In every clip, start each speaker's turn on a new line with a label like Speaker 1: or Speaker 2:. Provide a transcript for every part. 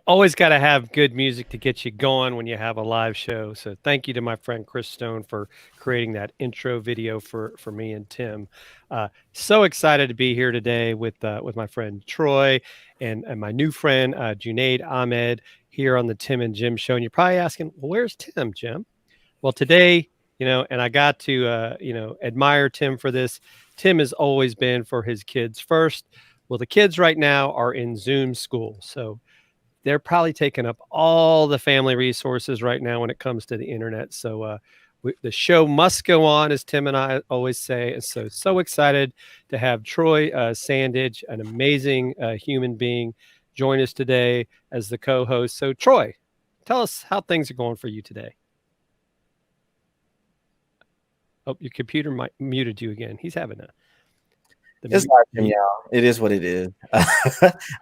Speaker 1: always got to have good music to get you going when you have a live show. So thank you to my friend Chris Stone for creating that intro video for me and Tim. So excited to be here today with my friend Troy and my new friend Junaid Ahmed here on the Tim and Jim show. And you're probably asking, well, where's Tim, Jim? Well, today, and I got to, admire Tim for this. Tim has always been for his kids first. Well, the kids right now are in Zoom school. So they're probably taking up all the family resources right now when it comes to the internet. So the show must go on, as Tim and I always say. And so excited to have Troy Sandage, an amazing human being, join us today as the co-host. So Troy, tell us how things are going for you today. Oh, your computer muted you again. He's having
Speaker 2: It's live stream, y'all. It is what it is.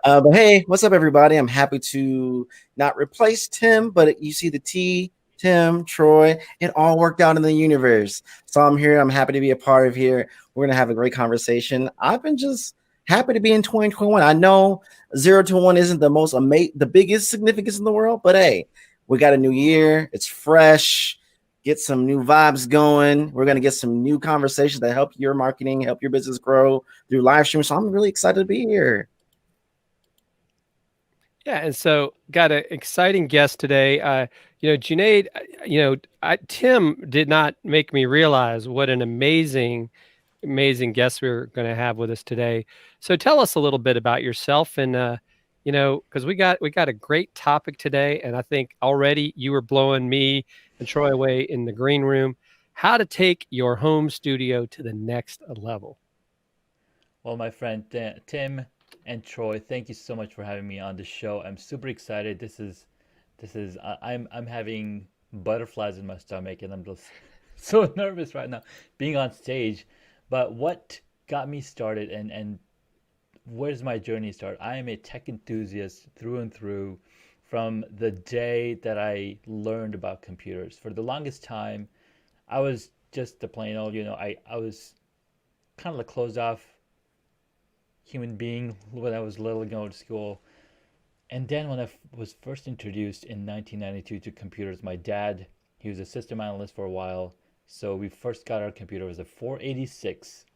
Speaker 2: But hey, what's up, everybody? I'm happy to not replace Tim, but you see the T, Tim, Troy, it all worked out in the universe. So I'm here. I'm happy to be a part of here. We're gonna have a great conversation. I've been just happy to be in 2021. I know 0 to 1 isn't the biggest significance in the world, but hey, we got a new year. It's fresh. Get some new vibes going. We're going to get some new conversations that help your marketing, help your business grow through live streams. So I'm really excited to be here.
Speaker 1: Yeah, and so got an exciting guest today. Junaid, Tim did not make me realize what an amazing guest we're going to have with us today. So tell us a little bit about yourself, and because we got a great topic today, and I think already you were blowing me and Troy away in the green room. How to take your home studio to the next level.
Speaker 3: Well, my friend Tim and Troy, thank you so much for having me on the show. I'm super excited. I'm having butterflies in my stomach, and I'm just so nervous right now being on stage. But what got me started, and where's my journey start? I am a tech enthusiast through and through from the day that I learned about computers. For the longest time, I was just the plain old, I was kind of a closed off human being when I was little going to school. And then when I was first introduced in 1992 to computers, my dad, he was a system analyst for a while. So we first got our computer. It was a 486.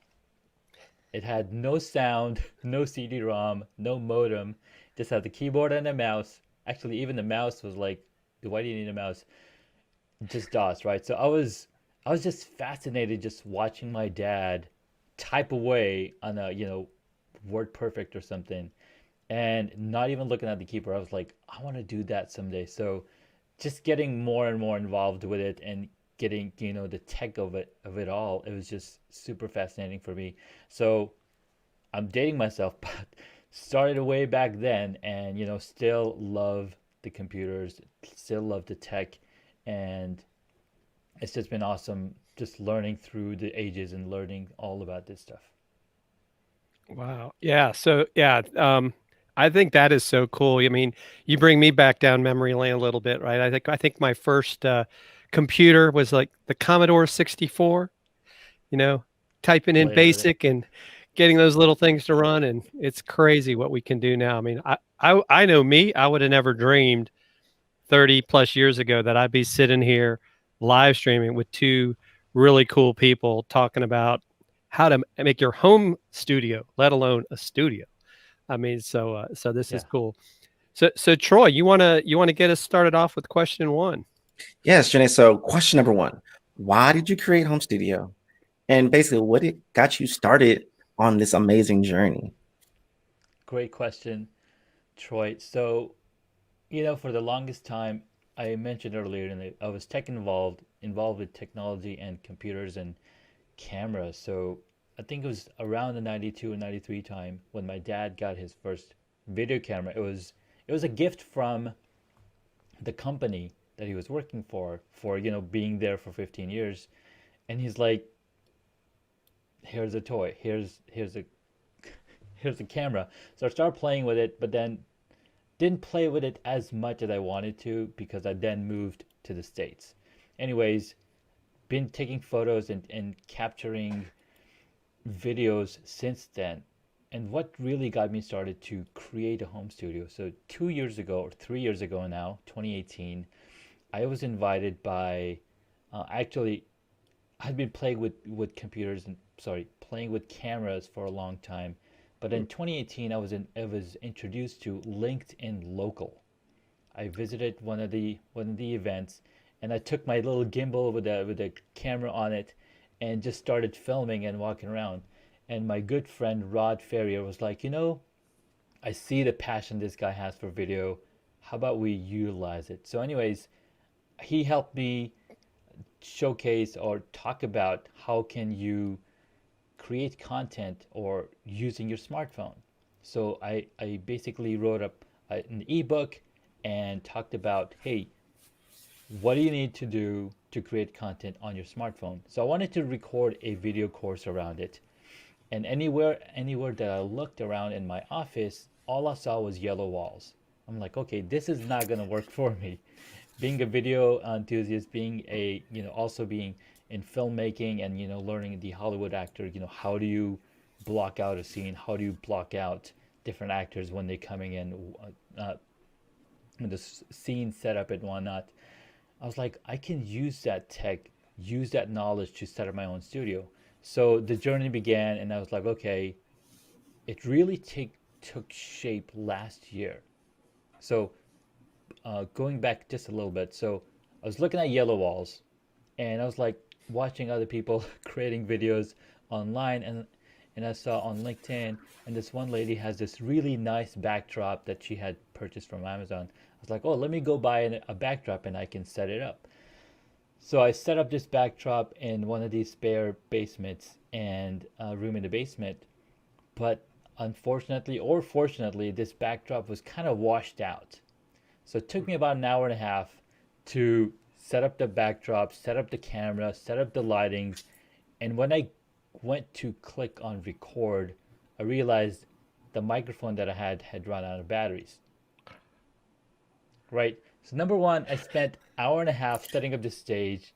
Speaker 3: It had no sound, no CD-ROM, no modem. Just had the keyboard and a mouse. Actually, even the mouse was like, why do you need a mouse? Just DOS, right? So I was just fascinated just watching my dad type away on a, Word Perfect or something, and not even looking at the keyboard. I was like, I want to do that someday. So just getting more and more involved with it and getting, the tech of it all, it was just super fascinating for me. So I'm dating myself, but started way back then, and still love the computers, still love the tech, and it's just been awesome just learning through the ages and learning all about this stuff.
Speaker 1: Wow. Yeah. So yeah, I think that is so cool. I mean, you bring me back down memory lane a little bit, right? I think my first computer was like the Commodore 64. You know, typing in
Speaker 3: Played with it.
Speaker 1: BASIC and getting those little things to run, and it's crazy what we can do now. I mean, I know me. I would have never dreamed 30 plus years ago that I'd be sitting here live streaming with two really cool people talking about how to make your home studio, let alone a studio. I mean, so this is
Speaker 3: Yeah.
Speaker 1: cool. So Troy, you wanna get us started off with question one.
Speaker 2: Yes, Janae. So question number one, why did you create Home Studio? And basically, got you started on this amazing journey?
Speaker 3: Great question, Troy. So, for the longest time, I mentioned earlier, I was tech involved with technology and computers and cameras. So I think it was around the 92 and 93 time when my dad got his first video camera. It was a gift from the company that he was working for, being there for 15 years. And he's like, here's a toy. Here's a camera. So I started playing with it, but then didn't play with it as much as I wanted to because I then moved to the States. Anyways, been taking photos and capturing videos since then. and what really got me started to create a home studio. So 2 years ago or 3 years ago now, 2018, I was invited by, actually, I'd been playing with computers and playing with cameras for a long time. But in 2018, I was introduced to LinkedIn Local. I visited one of the events, and I took my little gimbal with a camera on it, and just started filming and walking around. And my good friend Rod Ferrier was like, I see the passion this guy has for video. How about we utilize it? So, anyways, he helped me showcase or talk about how can you create content or using your smartphone. So I basically wrote up an ebook and talked about, hey, what do you need to do to create content on your smartphone? So I wanted to record a video course around it. And anywhere that I looked around in my office, all I saw was yellow walls. I'm like, okay, this is not gonna work for me. Being a video enthusiast, being a, also being in filmmaking and, learning the Hollywood actor, how do you block out a scene? How do you block out different actors when they're coming in, when the scene setup and whatnot? I was like, I can use that tech, use that knowledge to set up my own studio. So the journey began, and I was like, okay, it really took shape last year. So going back just a little bit, so I was looking at yellow walls, and I was like watching other people creating videos online, and I saw on LinkedIn, and this one lady has this really nice backdrop that she had purchased from Amazon. I was like, oh, let me go buy a backdrop and I can set it up. So I set up this backdrop in one of these spare basements and a room in the basement. But unfortunately or fortunately, this backdrop was kind of washed out. So it took me about an hour and a half to set up the backdrop, set up the camera, set up the lightings. And when I went to click on record, I realized the microphone that I had run out of batteries. Right? So number one, I spent an hour and a half setting up the stage.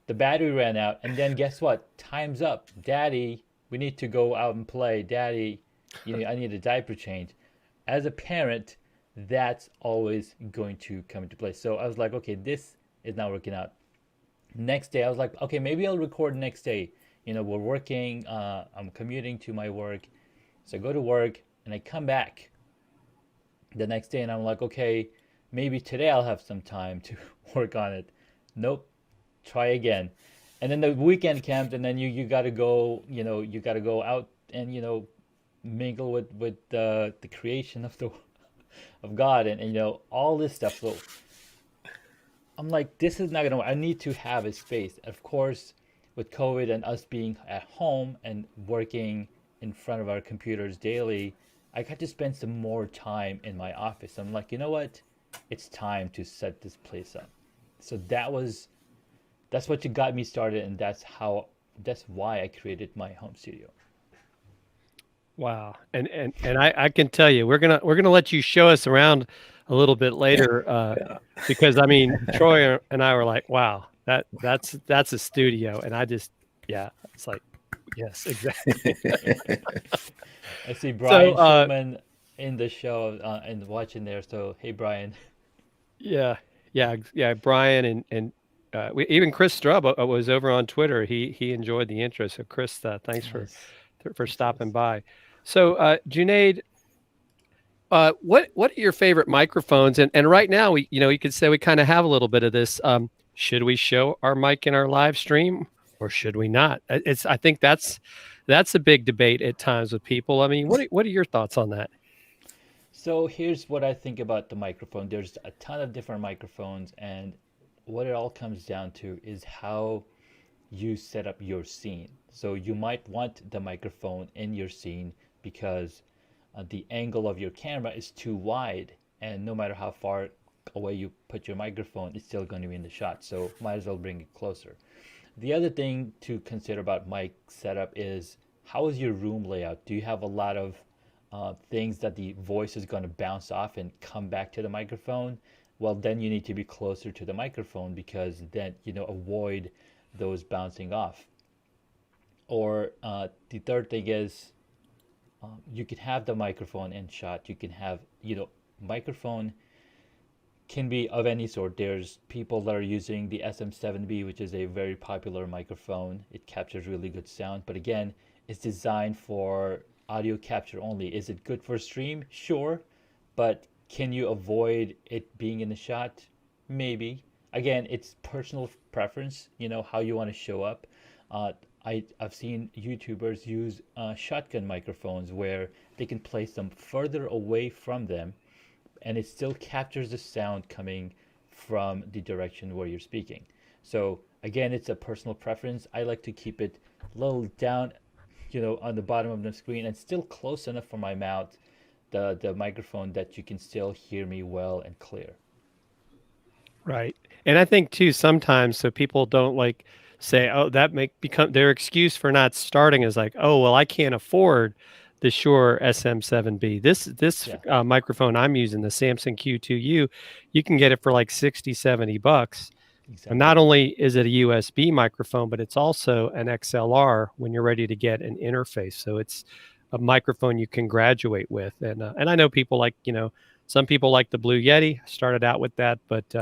Speaker 3: The battery ran out, and then guess what? Time's up. Daddy, we need to go out and play. Daddy, I need a diaper change. As a parent, that's always going to come into play. So I was like, okay, this is not working out. Next day, I was like, okay, maybe I'll record next day. We're working, I'm commuting to my work. So I go to work, and I come back the next day, and I'm like, okay, maybe today I'll have some time to work on it. Nope. Try again. And then the weekend comes, and then you got to go, you got to go out and, mingle with the creation of God and all this stuff. So I'm like, this is not going to work. I need to have a space. Of course, with COVID and us being at home and working in front of our computers daily, I got to spend some more time in my office. I'm like, you know what? It's time to set this place up. So that's what got me started, and that's why I created my home studio.
Speaker 1: Wow. And I can tell you, we're gonna let you show us around a little bit later, because I mean, Troy and I were like, wow, that's a studio, and I just, yeah, it's like, yes, exactly.
Speaker 3: I see Brian
Speaker 1: So,
Speaker 3: Schulman in the show and watching there. So hey, Brian.
Speaker 1: yeah, Brian and even Chris Strubb was over on Twitter. He enjoyed the intro. So Chris, thanks
Speaker 3: Nice.
Speaker 1: for stopping by. So Junaid, what are your favorite microphones? And right now you could say we kind of have a little bit of this. Should we show our mic in our live stream or should we not? I think that's a big debate at times with people. I mean, what are your thoughts on that?
Speaker 3: So here's what I think about the microphone. There's a ton of different microphones, and what it all comes down to is how you set up your scene. So you might want the microphone in your scene because the angle of your camera is too wide, and no matter how far away you put your microphone, it's still going to be in the shot. So might as well bring it closer. The other thing to consider about mic setup is how is your room layout? Do you have a lot of things that the voice is going to bounce off and come back to the microphone? Well, then you need to be closer to the microphone because then, avoid those bouncing off. Or the third thing is You can have the microphone in shot. You can have, microphone can be of any sort. There's people that are using the SM7B, which is a very popular microphone. It captures really good sound, but again, it's designed for audio capture only. Is it good for stream? Sure, but can you avoid it being in the shot? Maybe. Again, it's personal preference, how you want to show up. Uh, I've seen YouTubers use shotgun microphones where they can place them further away from them and it still captures the sound coming from the direction where you're speaking. So again, it's a personal preference. I like to keep it a little down, on the bottom of the screen and still close enough for my mouth, the microphone, that you can still hear me well and clear.
Speaker 1: Right. And I think too sometimes so people don't like say, oh, that become their excuse for not starting is like, oh, well, I can't afford the Shure SM7B. This microphone I'm using, the Samson Q2U, you can get it for like 60, $70.
Speaker 3: Exactly.
Speaker 1: And not only is it a USB microphone, but it's also an XLR when you're ready to get an interface. So it's a microphone you can graduate with. And I know people like, some people like the Blue Yeti. I started out with that, but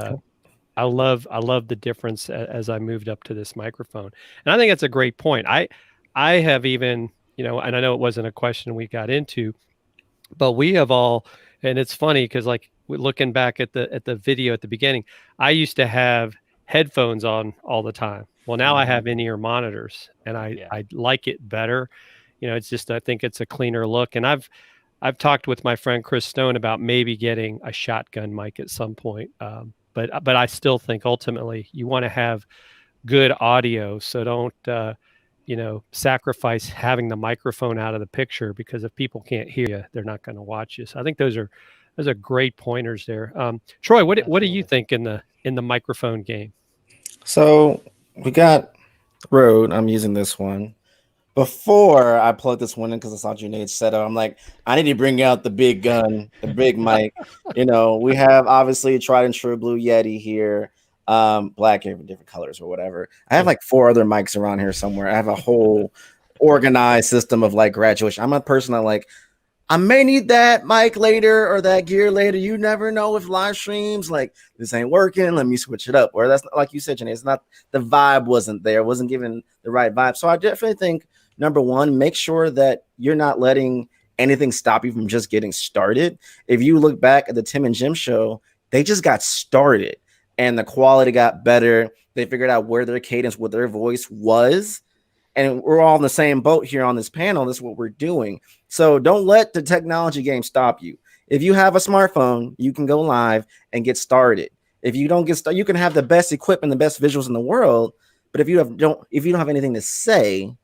Speaker 1: I love the difference as I moved up to this microphone. And I think that's a great point. I have even, and I know it wasn't a question we got into, but we have all, and it's funny because like looking back at the video at the beginning, I used to have headphones on all the time. Well, now I have in-ear monitors and I like it better. It's just, I think it's a cleaner look. And I've talked with my friend Chris Stone about maybe getting a shotgun mic at some point. But I still think ultimately you want to have good audio. So don't, sacrifice having the microphone out of the picture, because if people can't hear you, they're not going to watch you. So I think those are great pointers there. Troy, what do you think in the microphone game?
Speaker 2: So we got Rode. I'm using this one. Before I plugged this one in because I saw Junaid set up, I'm like, I need to bring out the big gun, the big mic. We have obviously tried and true Blue Yeti here, black in different colors or whatever. I have like 4 other mics around here somewhere. I have a whole organized system of like graduation. I'm a person that like, I may need that mic later or that gear later. You never know with live streams, like this ain't working. Let me switch it up. Or that's not, like you said, Junaid, it's not, the vibe wasn't there, wasn't given the right vibe. So I definitely think, number one, make sure that you're not letting anything stop you from just getting started. If you look back at the Tim and Jim show, they just got started and the quality got better. They figured out where their cadence, what their voice was. And we're all in the same boat here on this panel. This is what we're doing. So don't let the technology game stop you. If you have a smartphone, you can go live and get started. If you don't get started, you can have the best equipment, the best visuals in the world. But if you don't have anything to say,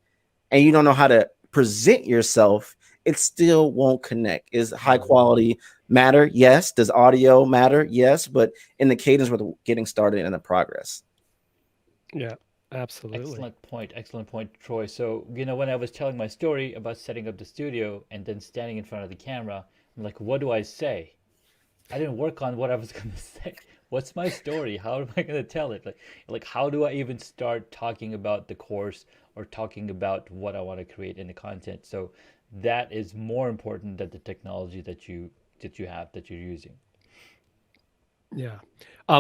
Speaker 2: and you don't know how to present yourself, it still won't connect. Is high quality matter? Yes. Does audio matter? Yes. But in the cadence with getting started and the progress.
Speaker 1: Yeah, absolutely.
Speaker 3: Excellent point, Troy. So, when I was telling my story about setting up the studio and then standing in front of the camera, I'm like, what do I say? I didn't work on what I was going to say. What's my story? How am I going to tell it? Like, how do I even start talking about the course or talking about what I want to create in the content? So that is more important than the technology that you're using.
Speaker 1: Yeah.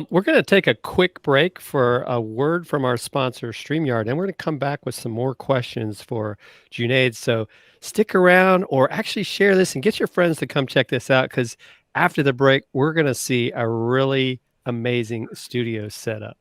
Speaker 1: We're going to take a quick break for a word from our sponsor, StreamYard, and we're going to come back with some more questions for Junaid. So stick around, or actually share this and get your friends to come check this out, because after the break, we're going to see a really amazing studio setup.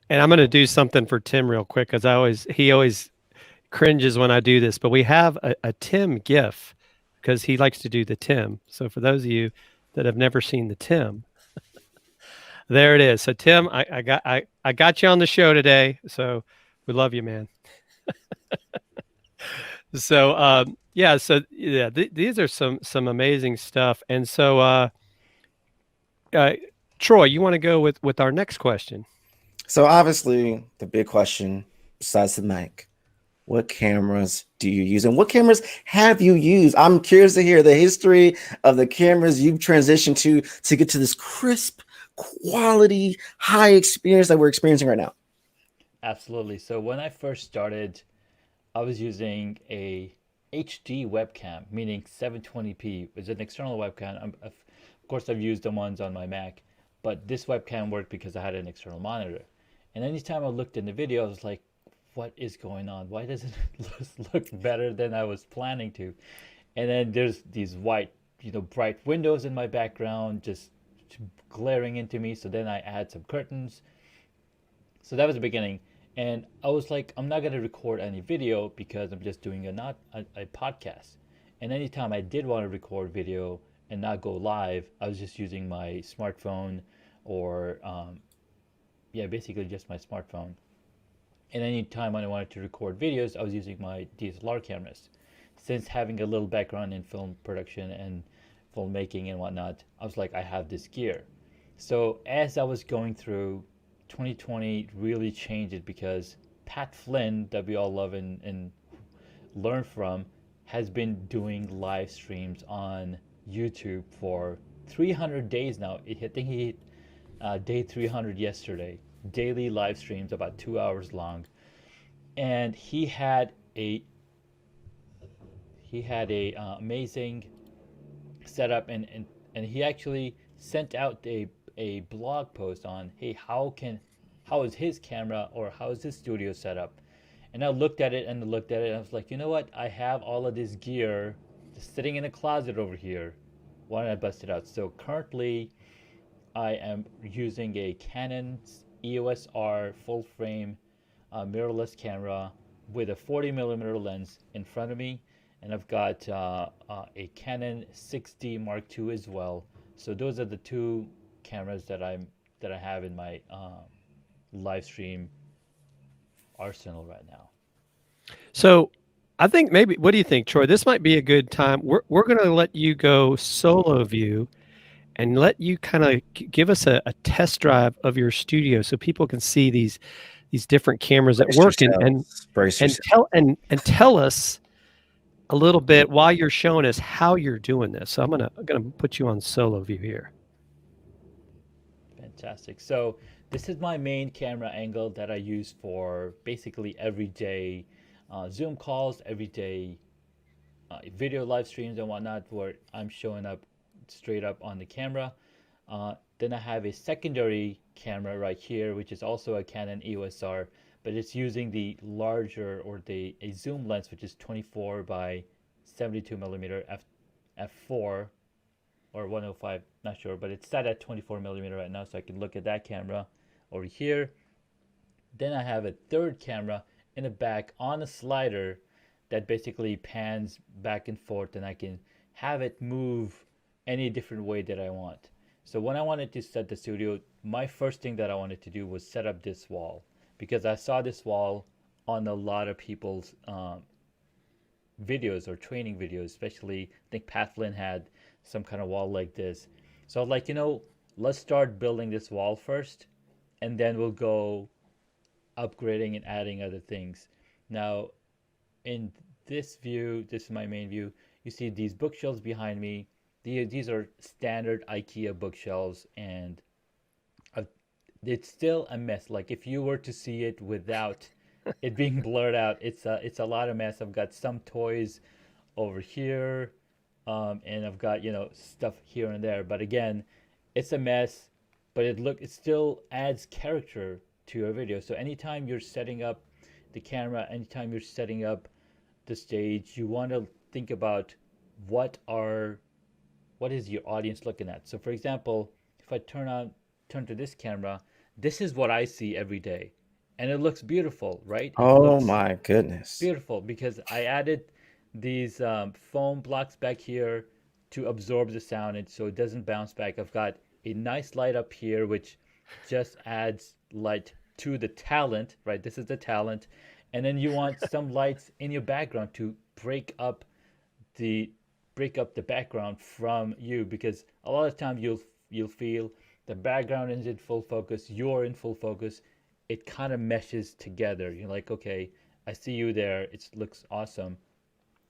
Speaker 1: And I'm going to do something for Tim real quick, because he always cringes when I do this, but we have a Tim GIF because he likes to do the Tim. So for those of you that have never seen the Tim, there it is. So Tim, I got you on the show today. So we love you, man. So these are some amazing stuff. And so Troy, you want to go with our next question?
Speaker 2: So obviously the big question, besides the mic, what cameras do you use, and what cameras have you used? I'm curious to hear the history of the cameras you've transitioned to get to this crisp, quality, high experience that we're experiencing right now.
Speaker 3: Absolutely. So when I first started, I was using a HD webcam, meaning 720p. It's an external webcam. Of course, I've used the ones on my Mac, but this webcam worked because I had an external monitor. And anytime I looked in the video, I was like, what is going on? Why doesn't it look better than I was planning to? And then there's these white, bright windows in my background just glaring into me. So then I add some curtains. So that was the beginning. And I was like, I'm not going to record any video because I'm just doing a podcast. And anytime I did want to record video and not go live, I was just using my smartphone or, yeah, basically just my smartphone. And anytime I wanted to record videos, I was using my DSLR cameras. Since having a little background in film production and filmmaking and whatnot, I was like, I have this gear. So as I was going through 2020 really changed it because Pat Flynn, that we all love and learn from, has been doing live streams on YouTube for 300 days now. I think he hit day 300 yesterday. Daily live streams, about 2 hours long, and he had a amazing setup, and he actually sent out a blog post on, hey, how is his camera or how is his studio set up? And I looked at it and I was like, you know what? I have all of this gear just sitting in a closet over here. Why don't I bust it out? So currently I am using a Canon EOS R full frame mirrorless camera with a 40mm lens in front of me, and I've got a Canon 6D Mark II as well. So those are the two cameras that I have in my live stream arsenal right now.
Speaker 1: So I think maybe, what do you think, Troy? This might be a good time. We're going to let you go solo view and let you kind of give us a test drive of your studio so people can see these different cameras that work and tell us a little bit while you're showing us how you're doing this. So I'm gonna put you on solo view here.
Speaker 3: Fantastic. So this is my main camera angle that I use for basically everyday Zoom calls, everyday video live streams and whatnot, where I'm showing up straight up on the camera. Then I have a secondary camera right here, which is also a Canon EOS R, but it's using the larger or a zoom lens, which is 24 by 72mm f4 or 105, not sure, but it's set at 24mm right now, so I can look at that camera over here. Then I have a third camera in the back on a slider that basically pans back and forth, and I can have it move any different way that I want. So when I wanted to set the studio, my first thing that I wanted to do was set up this wall, because I saw this wall on a lot of people's videos or training videos, especially I think Pat Flynn had some kind of wall like this. So I was like, let's start building this wall first, and then we'll go upgrading and adding other things. Now, in this view, this is my main view, you see these bookshelves behind me. These are standard IKEA bookshelves, and it's still a mess. Like, if you were to see it without it being blurred out, it's a lot of mess. I've got some toys over here, and I've got stuff here and there. But again, it's a mess, but it still adds character to your video. So anytime you're setting up the camera, anytime you're setting up the stage, you want to think about what is your audience looking at. So for example, if I turn to this camera, this is what I see every day, and it looks beautiful, right?
Speaker 2: Oh my goodness,
Speaker 3: beautiful, because I added these foam blocks back here to absorb the sound, and so it doesn't bounce back. I've got a nice light up here, which just adds light to the talent, right? This is the talent, and then you want some lights in your background to break up the background from you, because a lot of times you'll feel the background is in full focus, you're in full focus, it kind of meshes together. You're like, okay, I see you there. It looks awesome.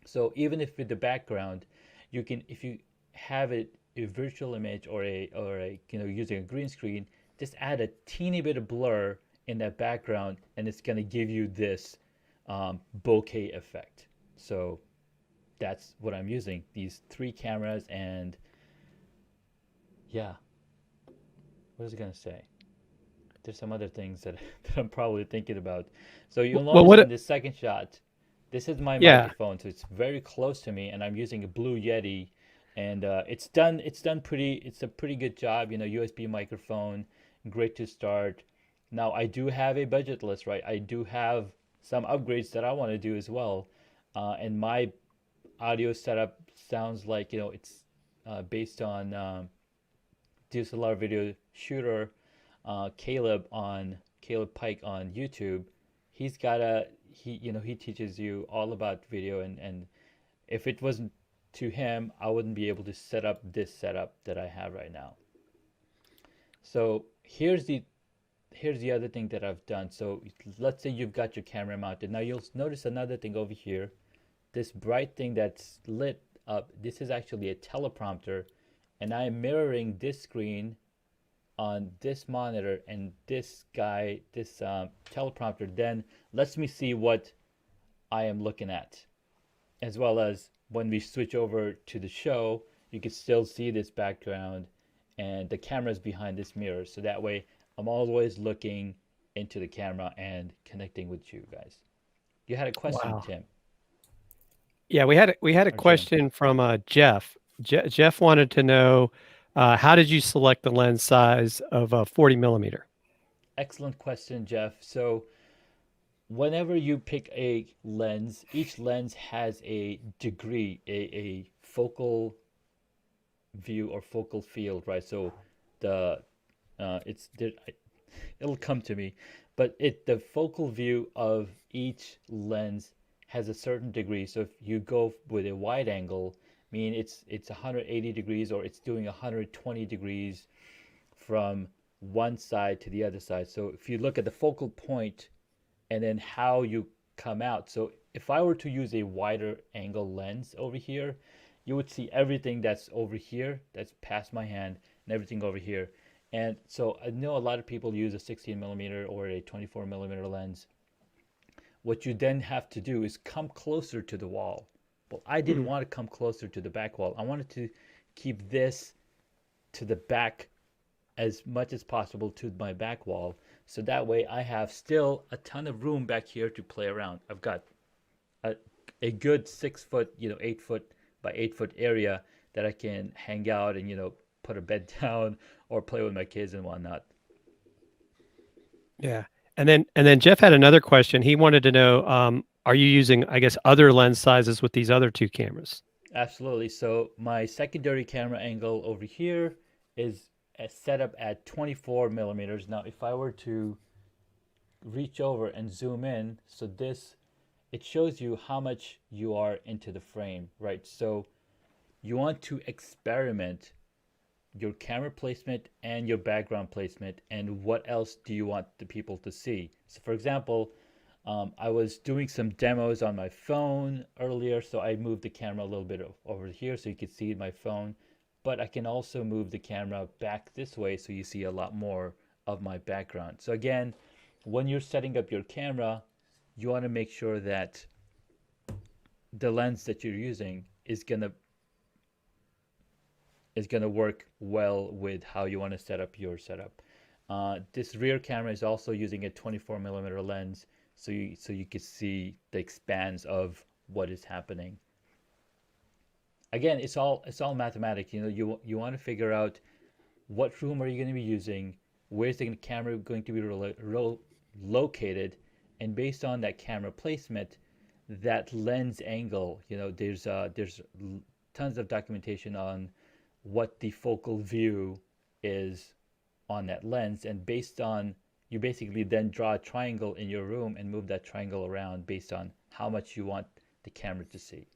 Speaker 3: So even if with the background, you can, if you have it a virtual image or a using a green screen, just add a teeny bit of blur in that background, and it's gonna give you this bokeh effect. So that's what I'm using. These three cameras, and yeah, what was I gonna say? There's some other things that, that I'm probably thinking about. So you'll
Speaker 1: Well,
Speaker 3: notice in the second shot, this is my
Speaker 1: yeah,
Speaker 3: microphone, so it's very close to me, and I'm using a Blue Yeti, and it's done. It's done pretty. It's a pretty good job. USB microphone, great to start. Now I do have a budget list, right? I do have some upgrades that I want to do as well, and my audio setup sounds like it's based on DSLR video shooter Caleb Pike on YouTube. He's got he teaches you all about video, and if it wasn't to him, I wouldn't be able to set up this setup that I have right now. So here's the other thing that I've done. So let's say you've got your camera mounted. Now you'll notice another thing over here. This bright thing that's lit up, this is actually a teleprompter, and I am mirroring this screen on this monitor, and this teleprompter then lets me see what I am looking at, as well as when we switch over to the show, you can still see this background and the camera's behind this mirror. So that way I'm always looking into the camera and connecting with you guys. You had a question,
Speaker 1: wow.
Speaker 3: Tim.
Speaker 1: Yeah, we had a
Speaker 3: Or Jim.
Speaker 1: question from Jeff. Jeff wanted to know how did you select the lens size of a 40 millimeter?
Speaker 3: Excellent question, Jeff. So whenever you pick a lens, each lens has a degree, a focal view or focal field, right? So the it'll come to me, but the focal view of each lens has a certain degree. So if you go with a wide angle, meaning it's 180 degrees, or it's doing 120 degrees from one side to the other side. So if you look at the focal point and then how you come out. So if I were to use a wider angle lens over here, you would see everything that's over here, that's past my hand, and everything over here. And so I know a lot of people use a 16 millimeter or a 24 millimeter lens. What you then have to do is come closer to the wall. Well, I didn't want to come closer to the back wall. I wanted to keep this to the back as much as possible to my back wall. So that way I have still a ton of room back here to play around. I've got a good 6 foot, 8 foot by 8 foot area that I can hang out and, put a bed down or play with my kids and whatnot.
Speaker 1: Yeah. And then Jeff had another question. He wanted to know, are you using, I guess, other lens sizes with these other two cameras?
Speaker 3: Absolutely. So my secondary camera angle over here is set up at 24 millimeters. Now, if I were to reach over and zoom in, so it shows you how much you are into the frame, right? So you want to experiment your camera placement and your background placement, and what else do you want the people to see. So for example, I was doing some demos on my phone earlier, so I moved the camera a little bit over here so you could see my phone, but I can also move the camera back this way so you see a lot more of my background. So again, when you're setting up your camera, you want to make sure that the lens that you're using is gonna work well with how you want to set up your setup. This rear camera is also using a 24 millimeter lens, so you can see the expanse of what is happening. Again, it's all mathematics. You want to figure out what room are you going to be using, where's the camera going to be located, and based on that camera placement, that lens angle. There's tons of documentation on what the focal view is on that lens, and based on, you basically then draw a triangle in your room and move that triangle around based on how much you want the camera to see.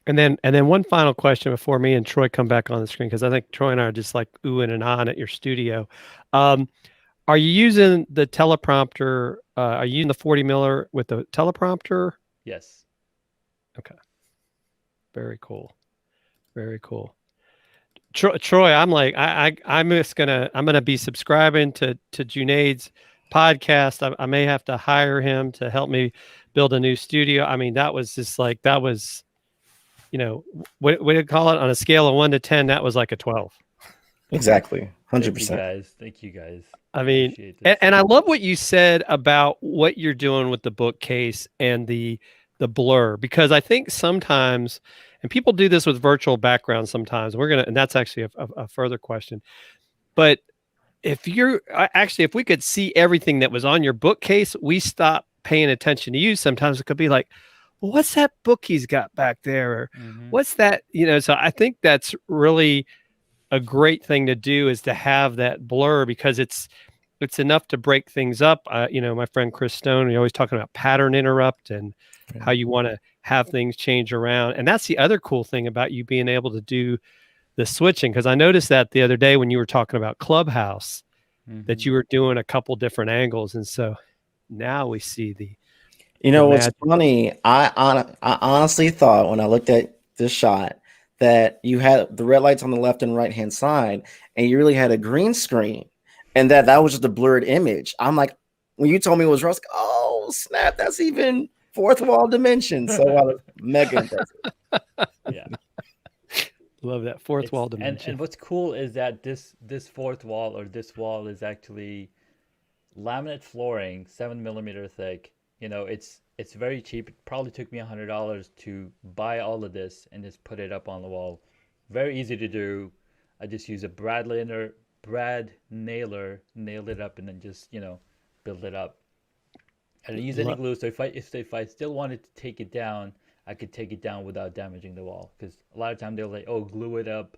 Speaker 1: And then one final question before me and Troy come back on the screen, because I think Troy and I are just like oohing and ahhing at your studio. Are you using the teleprompter? Are you using the 40 miller with the teleprompter?
Speaker 3: Yes.
Speaker 1: Okay. Very cool. Very cool. Troy, I'm like, I'm gonna be subscribing to Junaid's podcast. I may have to hire him to help me build a new studio. I mean, that was just like that was, what do you call it on a scale of 1 to 10? That was like a 12.
Speaker 2: Exactly,
Speaker 3: Thank you
Speaker 2: 100%.
Speaker 3: guys. Thank you guys.
Speaker 1: I mean,
Speaker 3: Appreciate this.
Speaker 1: and I love what you said about what you're doing with the bookcase and the blur, because I think sometimes, and people do this with virtual backgrounds sometimes. And that's actually a further question. But if we could see everything that was on your bookcase, we stop paying attention to you. Sometimes it could be like, well, what's that book he's got back there? Or what's that? So I think that's really a great thing to do, is to have that blur, because it's enough to break things up. My friend Chris Stone, we always talking about pattern interrupt and how you want to have things change around. And that's the other cool thing about you being able to do the switching, because I noticed that the other day when you were talking about Clubhouse, that you were doing a couple different angles. And so now we see the
Speaker 2: What's
Speaker 1: magic.
Speaker 2: funny? I honestly thought when I looked at this shot that you had the red lights on the left and right hand side, and you really had a green screen, and that was just a blurred image. I'm like, when you told me it was Russ, oh snap, that's even fourth wall dimension. So I was mega impressive.
Speaker 3: Yeah.
Speaker 1: Love that fourth wall dimension.
Speaker 3: And what's cool is that this fourth wall, or this wall, is actually laminate flooring, 7 millimeter thick. It's very cheap. It probably took me $100 to buy all of this and just put it up on the wall. Very easy to do. I just use a brad nailer, nailed it up, and then just build it up. I didn't use any glue, so if I still wanted to take it down, I could take it down without damaging the wall. Because a lot of time they'll like, oh, glue it up.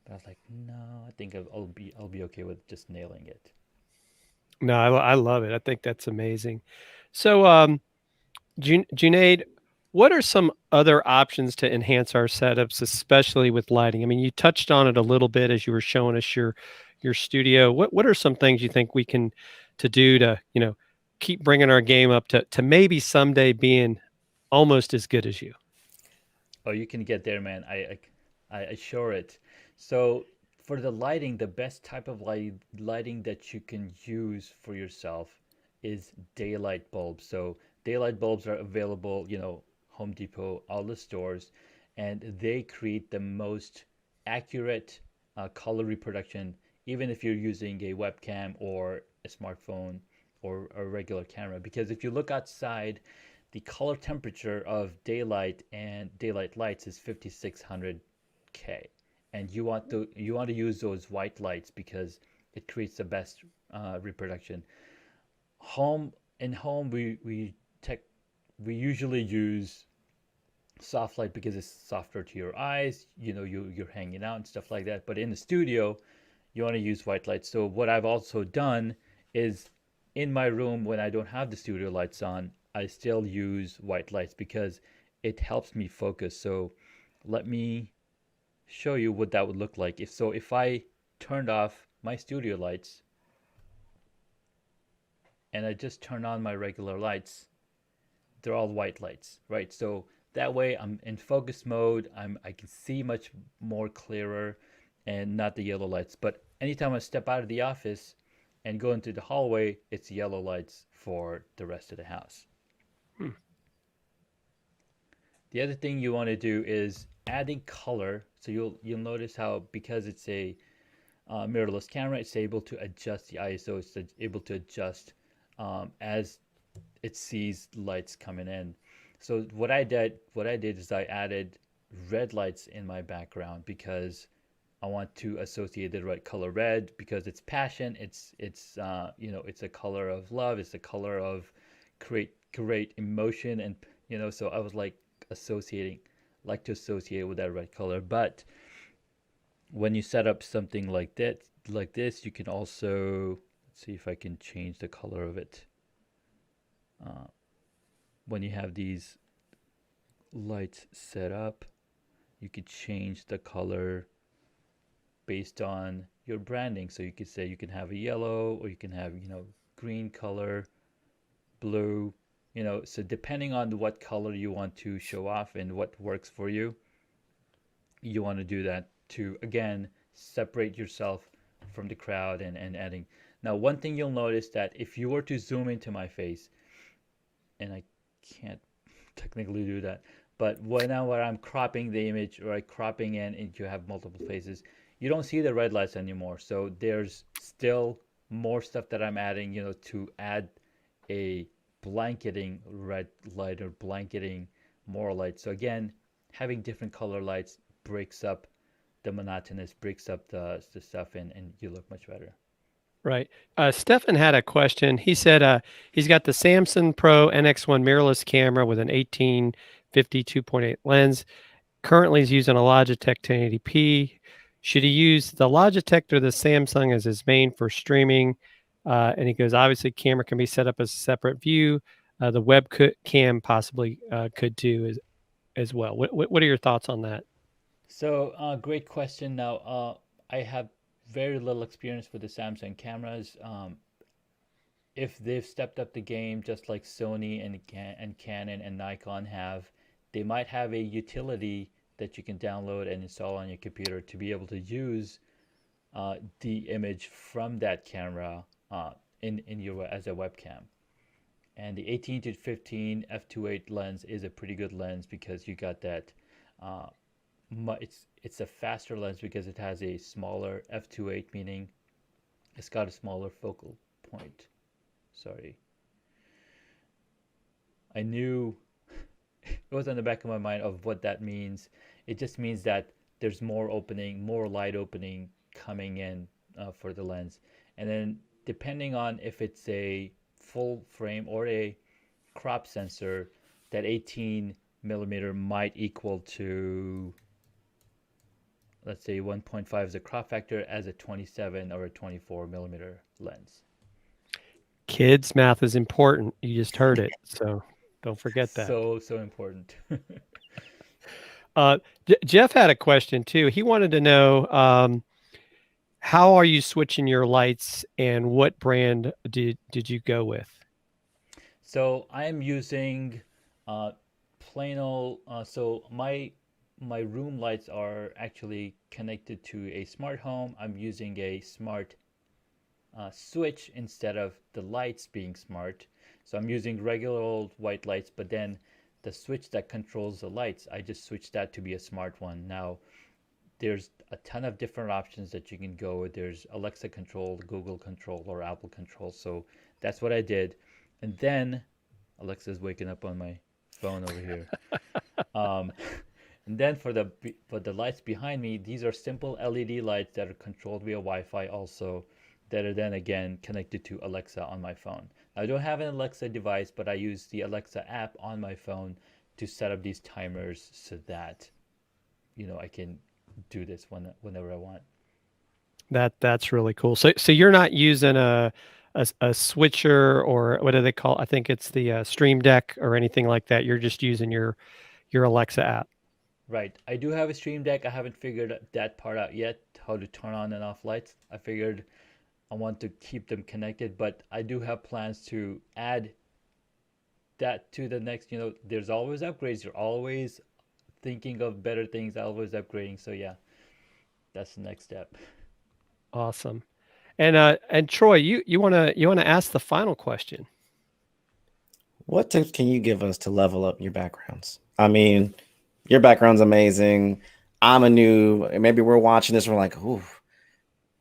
Speaker 3: But I was like, no, I think I'll be okay with just nailing it.
Speaker 1: No, I love it. I think that's amazing. So, Junaid, what are some other options to enhance our setups, especially with lighting? I mean, you touched on it a little bit as you were showing us your studio. What are some things you think we can do to keep bringing our game up to maybe someday being almost as good as you?
Speaker 3: Oh, you can get there, man. I assure it. So for the lighting, the best type of lighting that you can use for yourself is daylight bulbs. So daylight bulbs are available, Home Depot, all the stores, and they create the most accurate color reproduction, even if you're using a webcam or a smartphone or a regular camera. Because if you look outside, the color temperature of daylight and daylight lights is 5600 K, and you want to use those white lights because it creates the best reproduction. In home we usually use soft light because it's softer to your eyes. You're hanging out and stuff like that. But in the studio, you want to use white lights. So what I've also done is, in my room when I don't have the studio lights on, I still use white lights because it helps me focus. So let me show you what that would look like. If I turned off my studio lights and I just turn on my regular lights, they're all white lights, right? So that way I'm in focus mode. I can see much more clearer, and not the yellow lights. But anytime I step out of the office and go into the hallway, it's yellow lights for the rest of the house. The other thing you want to do is adding color. So you'll notice how, because it's a mirrorless camera, it's able to adjust the ISO. It's able to adjust as it sees lights coming in. So what I did is I added red lights in my background because I want to associate the right color. Red because it's passion. It's it's a color of love. It's a color of great emotion, and so I was like to associate with that red color. But when you set up something like this, you can also, let's see if I can change the color of it. When you have these lights set up, you could change the color based on your branding. So you could say you can have a yellow, or you can have, green color, blue, so depending on what color you want to show off and what works for you, you want to do that to, again, separate yourself from the crowd and adding. Now, one thing you'll notice that if you were to zoom into my face, and I can't technically do that, but when I'm cropping the image, or I cropping in and you have multiple faces, you don't see the red lights anymore. So there's still more stuff that I'm adding, to add a blanketing red light or blanketing more light. So again, having different color lights breaks up the monotonous, breaks up the stuff, and you look much better.
Speaker 1: Right. Stefan had a question. He said he's got the Samsung Pro NX1 mirrorless camera with an 1850 2.8 lens. Currently, he's using a Logitech 1080p. Should he use the Logitech or the Samsung as his main for streaming? And he goes, obviously, camera can be set up as a separate view. The webcam possibly could do as well. What are your thoughts on that?
Speaker 3: So, great question. Now, I have very little experience with the Samsung cameras. If they've stepped up the game, just like Sony and Canon and Nikon have, they might have a utility that you can download and install on your computer to be able to use the image from that camera in your as a webcam. And the 18 to 15 f2.8 lens is a pretty good lens because you got that. Uh, it's a faster lens because it has a smaller f2.8, meaning it's got a smaller focal point. Sorry, I knew it was on the back of my mind of what that means. It just means that there's more opening, more light opening coming in for the lens. And then depending on if it's a full frame or a crop sensor, that 18 millimeter might equal to, let's say, 1.5 is a crop factor as a 27 or a 24 millimeter lens.
Speaker 1: Kids, math is important. You just heard it. So don't forget that.
Speaker 3: So important.
Speaker 1: Jeff had a question too. He wanted to know how are you switching your lights and what brand did you go with?
Speaker 3: So I'm using plain old. So my room lights are actually connected to a smart home. I'm using a smart switch instead of the lights being smart. So I'm using regular old white lights, but then the switch that controls the lights, I just switched that to be a smart one. Now, there's a ton of different options that you can go with. There's Alexa control, Google control, or Apple control. So that's what I did. And then Alexa's waking up on my phone over here. Um, and then for the lights behind me, these are simple LED lights that are controlled via Wi-Fi also, that are then again connected to Alexa on my phone. I don't have an Alexa device, but I use the Alexa app on my phone to set up these timers so that I can do this whenever I want.
Speaker 1: That's really cool. So you're not using a switcher or what do they call? I think it's the Stream Deck or anything like that. You're just using your Alexa app.
Speaker 3: Right. I do have a Stream Deck. I haven't figured that part out yet, how to turn on and off lights. I figured I want to keep them connected, but I do have plans to add that to the next, there's always upgrades. You're always thinking of better things, always upgrading. So yeah, that's the next step.
Speaker 1: Awesome. And Troy, you wanna ask the final question.
Speaker 2: What tips can you give us to level up your backgrounds? I mean, your background's amazing. I'm a new, maybe we're watching this, we're like, ooh,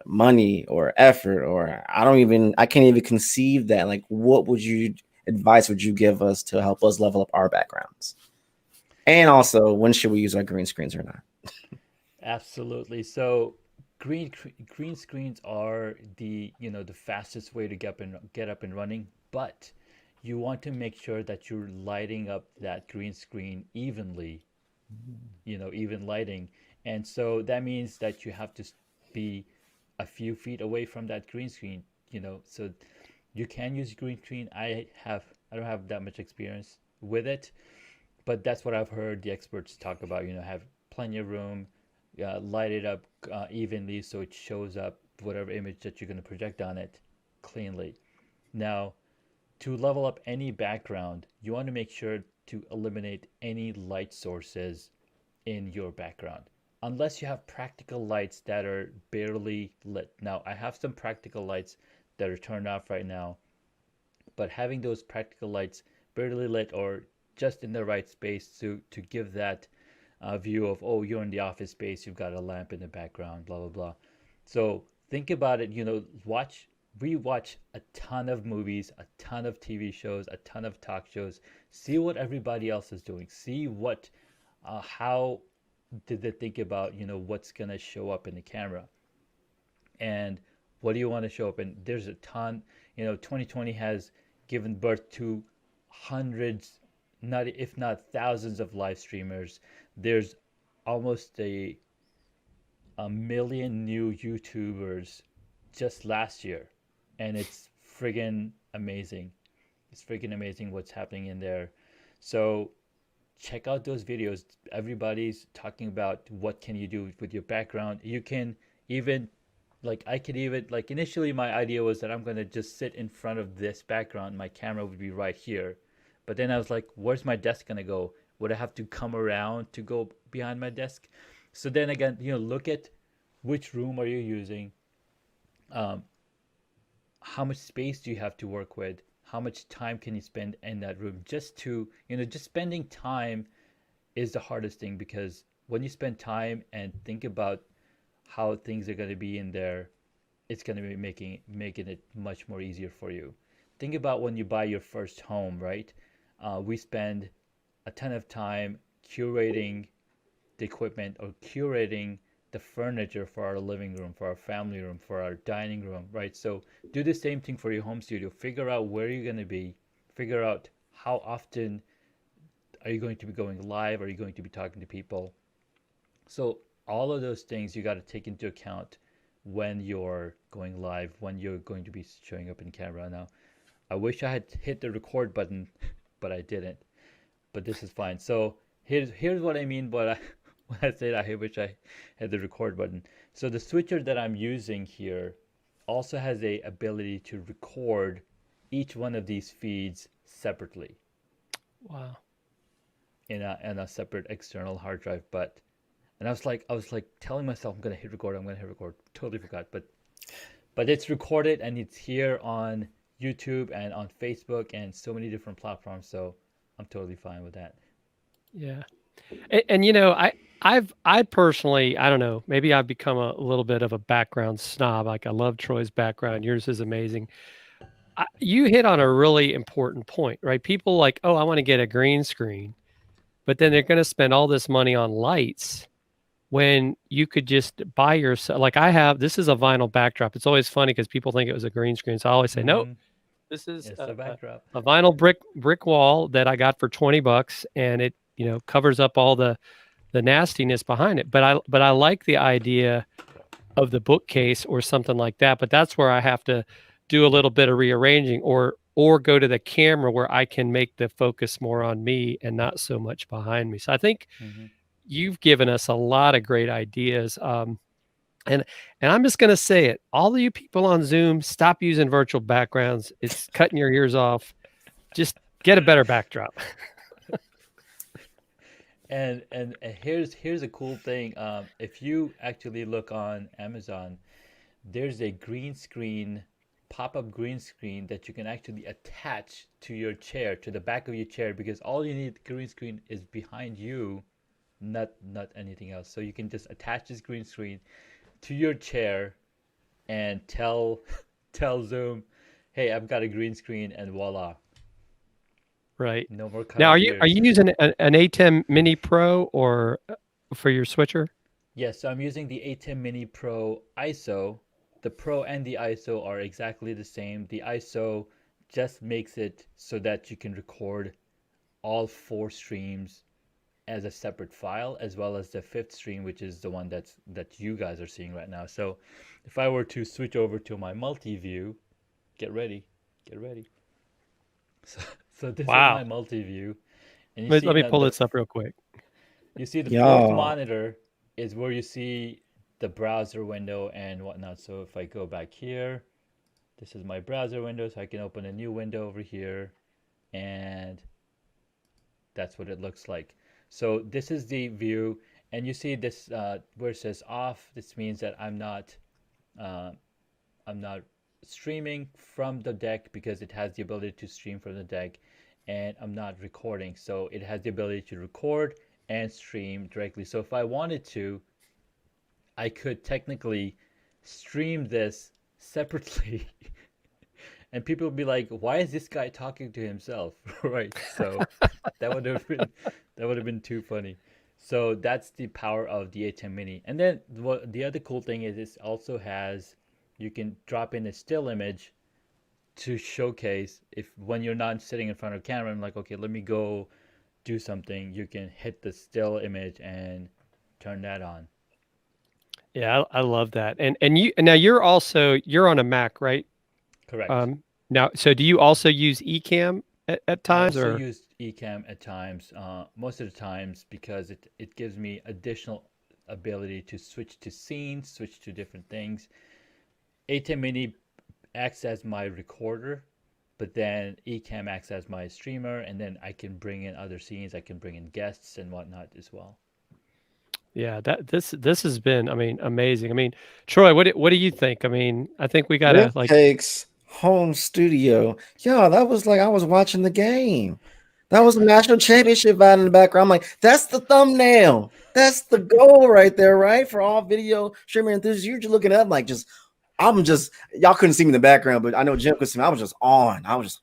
Speaker 2: money or effort, or I can't even conceive that. Like, what advice would you give us to help us level up our backgrounds? And also, when should we use our green screens or not?
Speaker 3: Absolutely. So green screens are the fastest way to get up and running, but you want to make sure that you're lighting up that green screen evenly, even lighting. And so that means that you have to be a few feet away from that green screen, so you can use green screen. I don't have that much experience with it, but that's what I've heard the experts talk about. Have plenty of room, light it up evenly so it shows up whatever image that you're going to project on it cleanly. Now, to level up any background, you want to make sure to eliminate any light sources in your background. Unless you have practical lights that are barely lit. Now, I have some practical lights that are turned off right now, but having those practical lights barely lit or just in the right space to give that view of, oh, you're in the office space, you've got a lamp in the background, blah, blah, blah. So think about it, we watch a ton of movies, a ton of TV shows, a ton of talk shows. See what everybody else is doing. See how did they think about, what's going to show up in the camera. And what do you want to show up? And there's a ton, 2020 has given birth to hundreds, not if not thousands of live streamers. There's almost a million new YouTubers just last year, and it's friggin' amazing. It's friggin' amazing what's happening in there. So check out those videos. Everybody's talking about what can you do with your background. You can even initially my idea was that I'm going to just sit in front of this background. My camera would be right here. But then I was like, where's my desk going to go? Would I have to come around to go behind my desk? So then again, look at which room are you using? How much space do you have to work with? How much time can you spend in that room? Just spending time is the hardest thing, because when you spend time and think about how things are going to be in there, it's going to be making it much more easier for you. Think about when you buy your first home, right? We spend a ton of time curating the equipment or curating the furniture for our living room, for our family room, for our dining room, right? So do the same thing for your home studio. Figure out where you're going to be. Figure out how often are you going to be going live? Are you going to be talking to people? So all of those things you got to take into account when you're going live, when you're going to be showing up in camera. Now, I wish I had hit the record button, but I didn't. But this is fine. So here's what I mean when I said I wish I had the record button. So the switcher that I'm using here also has a ability to record each one of these feeds separately.
Speaker 1: Wow.
Speaker 3: In a separate external hard drive. And I was like telling myself I'm gonna hit record. Totally forgot. But it's recorded and it's here on YouTube and on Facebook and so many different platforms. So I'm totally fine with that.
Speaker 1: Yeah. And I personally, I don't know, maybe I've become a little bit of a background snob. Like, I love Troy's background. Yours is amazing. You hit on a really important point, right? People like, oh, I want to get a green screen, but then they're going to spend all this money on lights when you could just buy yourself. Like, this is a vinyl backdrop. It's always funny because people think it was a green screen. So I always say, nope, this is
Speaker 3: a backdrop,
Speaker 1: a vinyl brick wall that I got for $20, and it, covers up all the nastiness behind it. But I like the idea of the bookcase or something like that. But that's where I have to do a little bit of rearranging or go to the camera where I can make the focus more on me and not so much behind me. So I think you've given us a lot of great ideas. And I'm just going to say it. All of you people on Zoom, stop using virtual backgrounds. It's cutting your ears off. Just get a better backdrop.
Speaker 3: And here's a cool thing. If you actually look on Amazon, there's a green screen, pop-up green screen that you can actually attach to your chair, to the back of your chair, because all you need green screen is behind you, not anything else. So you can just attach this green screen to your chair and tell Zoom, hey, I've got a green screen, and voila.
Speaker 1: Right.
Speaker 3: No more.
Speaker 1: Now, are you using an ATEM Mini Pro or for your switcher?
Speaker 3: Yes, so I'm using the ATEM Mini Pro ISO. The Pro and the ISO are exactly the same. The ISO just makes it so that you can record all 4 streams as a separate file, as well as the 5th stream, which is the one that you guys are seeing right now. So if I were to switch over to my multi-view, get ready. So this is my multi-view. And
Speaker 1: let me pull this up real quick.
Speaker 3: You see the 4th monitor is where you see the browser window and whatnot. So if I go back here, this is my browser window, so I can open a new window over here, and that's what it looks like. So this is the view, and you see this where it says off. This means that uh, I'm not streaming from the deck because it has the ability to stream from the deck, and I'm not recording. So it has the ability to record and stream directly. So if I wanted to, I could technically stream this separately. And people would be like, "Why is this guy talking to himself?" Right? So that would have been too funny. So that's the power of the ATEM Mini. And then what the other cool thing is, it also has, you can drop in a still image to showcase if when you're not sitting in front of a camera and like, okay, let me go do something, you can hit the still image and turn that on.
Speaker 1: Yeah, I love that. And you now you're on a Mac, right?
Speaker 3: Correct.
Speaker 1: Now, so do you also use Ecamm at
Speaker 3: I
Speaker 1: times,
Speaker 3: also
Speaker 1: or
Speaker 3: use Ecamm at times, most of the times, because it gives me additional ability to switch to scenes, switch to different things. ATEM Mini acts as my recorder, but then Ecamm acts as my streamer, and then I can bring in other scenes, I can bring in guests and whatnot as well.
Speaker 1: yeah, that this has been, I mean, amazing. I mean, Troy, what do you think? I mean, I think we
Speaker 2: This
Speaker 1: gotta like,
Speaker 2: takes home studio. Yeah, that was like I was watching the game. That was a national championship out in the background. I'm like, that's the thumbnail. That's the goal right there, right? For all video streaming enthusiasts, you're just looking up like I'm just y'all couldn't see me in the background, but I know Jim could see me. I was just on. I was just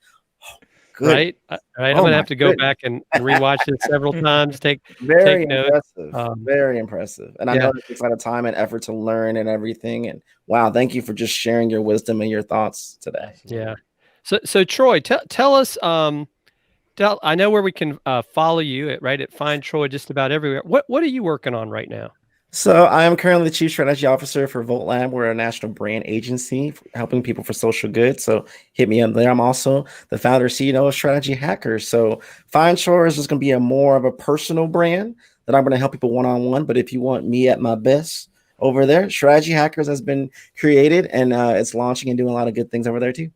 Speaker 2: good.
Speaker 1: right? Right. I'm
Speaker 2: Oh
Speaker 1: gonna
Speaker 2: my
Speaker 1: have to go
Speaker 2: goodness.
Speaker 1: back and rewatch it several times,
Speaker 2: Very
Speaker 1: take notes.
Speaker 2: impressive. Very impressive. And I know
Speaker 1: Yeah,
Speaker 2: it takes a lot of time and effort to learn and everything. And wow, thank you for just sharing your wisdom and your thoughts today.
Speaker 1: yeah.
Speaker 3: Absolutely.
Speaker 1: So Troy, tell us, I know where we can follow you at, right? At Find Troy just about everywhere. What are you working on right now?
Speaker 2: So I am currently the Chief Strategy Officer for Volt Lab. We're a national brand agency helping people for social good. So hit me up there. I'm also the founder CEO of Strategy Hackers. So Fine Shore is just going to be a more of a personal brand that I'm going to help people one-on-one. But if you want me at my best over there, Strategy Hackers has been created and it's launching and doing a lot of good things over there too.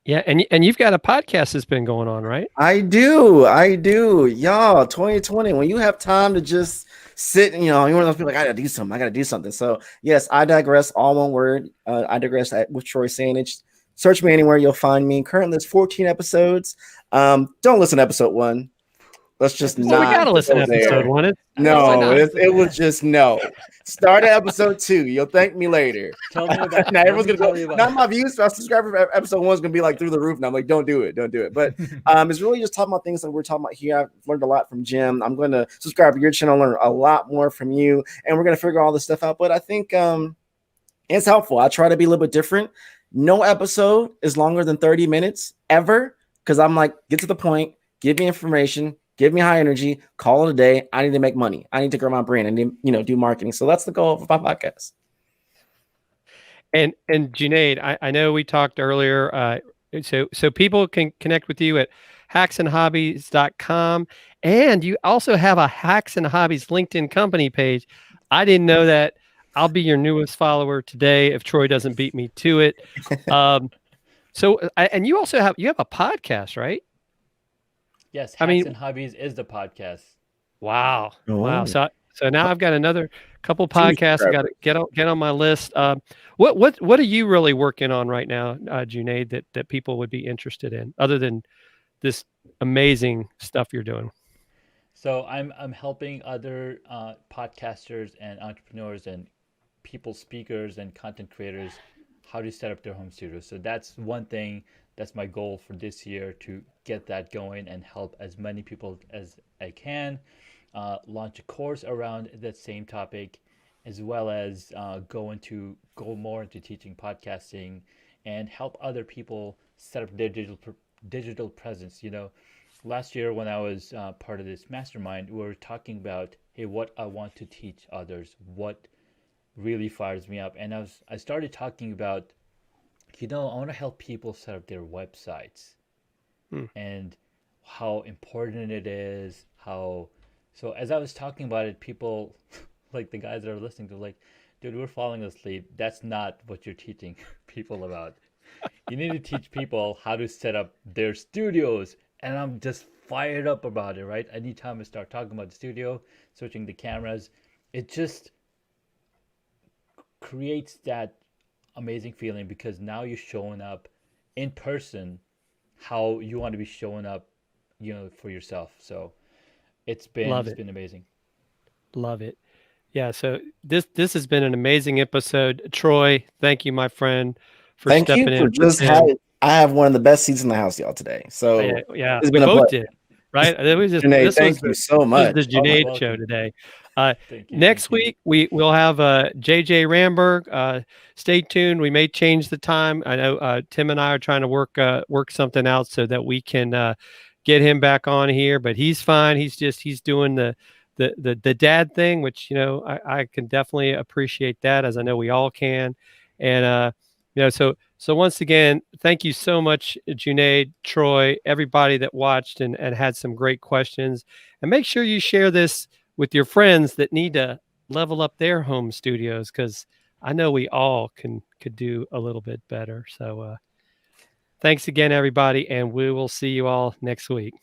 Speaker 1: Yeah, and you've got a podcast that's been going on, right?
Speaker 2: I do. Y'all, 2020, when you have time to just sit, you're one of those people like, I gotta do something. So yes, I digress, all one word. I digress with Troy saying it. Search me anywhere, you'll find me. Currently, there's 14 episodes. Don't listen to episode 1. Let's just
Speaker 1: Well, we
Speaker 2: not
Speaker 1: gotta listen to
Speaker 2: go
Speaker 1: episode
Speaker 2: there.
Speaker 1: 1.
Speaker 3: Why
Speaker 2: No,
Speaker 3: not?
Speaker 2: it was just no. Start at episode 2. You'll thank me later.
Speaker 3: Tell me about.
Speaker 2: Now
Speaker 3: let
Speaker 2: everyone's
Speaker 3: me
Speaker 2: gonna
Speaker 3: tell
Speaker 2: go.
Speaker 3: you about.
Speaker 2: Now my views, my subscriber for episode 1 is gonna be like through the roof. And I'm like, don't do it. But it's really just talking about things that we're talking about here. I've learned a lot from Jim. I'm gonna subscribe to your channel, learn a lot more from you, and we're gonna figure all this stuff out. But I think it's helpful. I try to be a little bit different. No episode is longer than 30 minutes ever, because I'm like, get to the point, give me information, give me high energy, call it a day. I need to make money. I need to grow my brand. I need to, do marketing. So that's the goal of my podcast.
Speaker 1: And Junaid, I know we talked earlier. So people can connect with you at hacksandhobbies.com. And you also have a Hacks and Hobbies LinkedIn company page. I didn't know that. I'll be your newest follower today if Troy doesn't beat me to it. And you also have a podcast, right?
Speaker 3: Yes,
Speaker 1: I
Speaker 3: Hacks
Speaker 1: mean,
Speaker 3: and Hobbies is the podcast.
Speaker 1: wow. Wow.
Speaker 2: Oh.
Speaker 1: So now I've got another couple
Speaker 2: Two
Speaker 1: podcasts I got to get on my list. What are you really working on right now, Junaid, that people would be interested in, other than this amazing stuff you're doing?
Speaker 3: So I'm helping other podcasters and entrepreneurs and people speakers and content creators how to set up their home studio. So that's one thing. That's my goal for this year, to get that going and help as many people as I can. Launch a course around that same topic, as well as go more into teaching podcasting and help other people set up their digital presence. Last year when I was part of this mastermind, we were talking about, hey, what I want to teach others, what really fires me up, and I started talking about, I want to help people set up their websites and how important it is. So as I was talking about it, people like the guys that are listening to like, Dude, we're falling asleep. That's not what you're teaching people about. You need to teach people how to set up their studios. And I'm just fired up about it, right? Anytime I start talking about the studio, switching the cameras, it just creates that amazing feeling because now you're showing up in person how you want to be showing up, for yourself. So
Speaker 1: Love
Speaker 3: it's
Speaker 1: it.
Speaker 3: been amazing.
Speaker 1: Love it. Yeah. So this has been an amazing episode. Troy, thank you, my friend, for
Speaker 2: Thank you
Speaker 1: stepping
Speaker 2: for
Speaker 1: in for
Speaker 2: just
Speaker 1: Tim.
Speaker 2: having. I have one of the best seats in the house, y'all, today. So
Speaker 1: Yeah,
Speaker 2: it's
Speaker 1: we
Speaker 2: been a
Speaker 1: both
Speaker 2: pleasure.
Speaker 1: did, right? It was just
Speaker 2: Junaid,
Speaker 1: this was
Speaker 2: thank you so
Speaker 1: this was the
Speaker 2: much. Oh my,
Speaker 1: Junaid show
Speaker 3: Welcome.
Speaker 1: today.
Speaker 3: Thank you.
Speaker 1: Next
Speaker 3: Thank you.
Speaker 1: week we'll have JJ Ramberg. Stay tuned. We may change the time. I know Tim and I are trying to work something out so that we can get him back on here. But he's fine. He's doing the dad thing, which I can definitely appreciate that, as I know we all can. And so once again, thank you so much, Junaid, Troy, everybody that watched and had some great questions. And make sure you share this with your friends that need to level up their home studios, because I know we all could do a little bit better. So thanks again, everybody, and we will see you all next week.